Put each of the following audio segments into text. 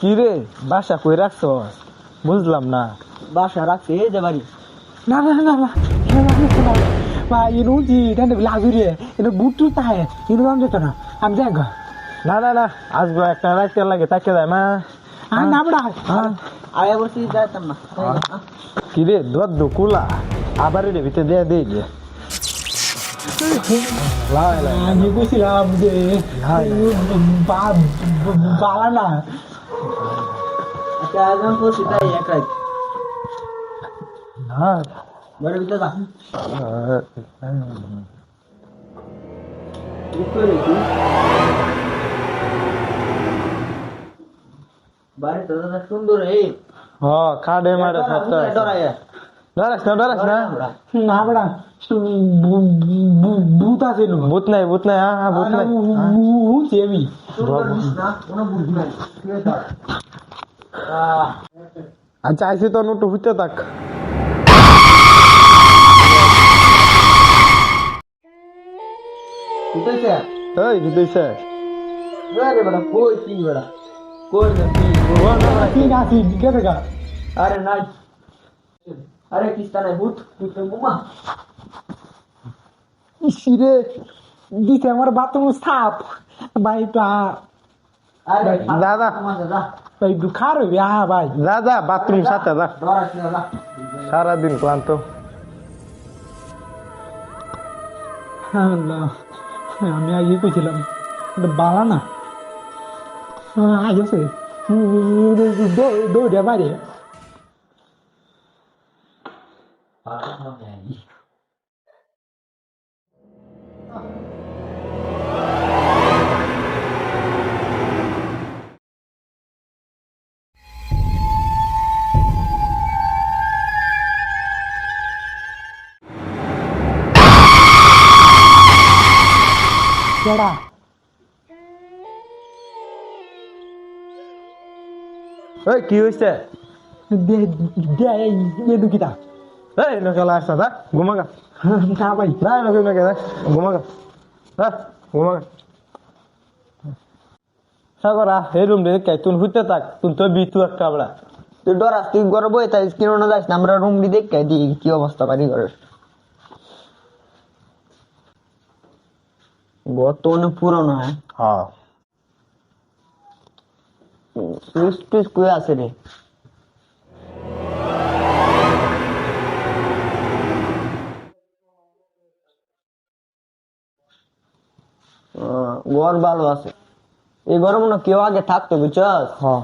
কি রে বাসা কই রাখছ? বুঝলাম না। বাসা রাখছে এই যে বাড়ি। না না না না মা ইনু জি এটা লাগুরে এটা বুটু তাই ইনু নাম যেত না আমি যাই গা। না না না আসবো একটা রাখতে লাগে তাকে যায় মা। আর না বড়া আয়া বসে যাইতাম না। কি রে দুধ কুলা আবার রে ভিতরে দিয়ে দিয়ে গিয়ে আমি কইছিলাম যে বালা না আচ্ছা আগাম তো সেটাই একাই হ্যাঁ বাড়ির ভিতরে যা। উপরে কি বাড়িটা তো সুন্দর এই হ খাডে মারে সত্য ডরায় ডরাস না না বড়া ভূত আছে নো ভূত নাই হ্যাঁ ভূত নাই ভূত আমি না কোনো বুঝ নাই আচ্ছা আইসি তো নোট হইতে থাক। উঠেছে এই কি দিছে আরে বড় কই কি বড় কই না কি ঠিক আছে গেছে গা আরে নাই আরে কিস্তা নাই ভূত ভূত বোমা ইসিরে দিতে আমার বাথরুম সাপ ভাই পা আরে দাদা দাদা ভাই দুখার হইবে ভাই যা বাথরুম সাথে যা ডরাস না যা সারাদিন ক্লান্ত। আল্লাহ আমি আগে কইছিলাম বালা না আগেছে দৌড়ে বাইরে কেডা এই কি হইছে? দে দে এ দুকিটা এই নকলা আসা যা ঘুমাগা না ভাই না নকে যা ঘুমাগা ঘুমাগা সাগরা এই রুম রে কে তুই হইতে থাক তুই তো বিতু একটা বড়া তুই ডরাস তুই ঘরে বই তাই কিনো না যাস না আমরা রুম দি দেখে দি কি অবস্থা বাড়ি ঘরের ঘর তো অনেক পুরনো হ্যাঁ হ্যাঁ সুইচ টুইচ কই আছে রে ঘর ভালো আছে এই ঘরে মনে হয় কেউ আগে থাকতো বুঝছস হ্যাঁ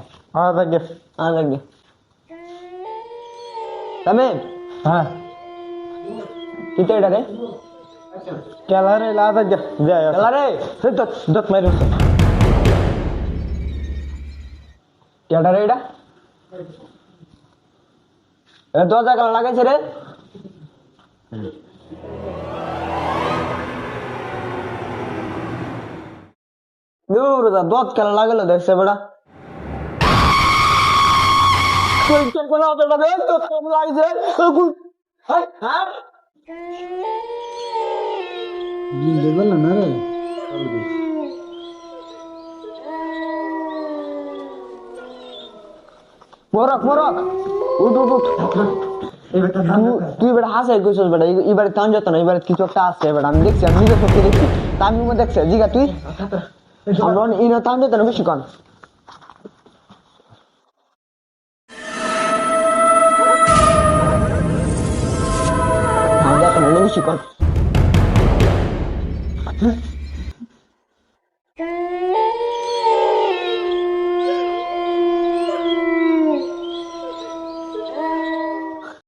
আগে আগে তবে হ্যাঁ কিতে এটা রে কেলারে লাদা যায় চলা রে দত দত মাইরো কেটা রে এটা দরজা কেন লাগাইছে রে দূর দত কেন লাগালো দেখছে বেড়া দেখল না রে মরক মরক উঠ উঠ উঠ তুই বেটা হাসে কইছস বেটা এবারে তান যেত না এবারে কিছু একটা আছে বেটা আমি দেখছি আমি নিজে চোখে দেখছি তার মুখে দেখছে জিগা তুই আমরা ইনো তান যেত না বেশি কন আমরা তো বেশি কন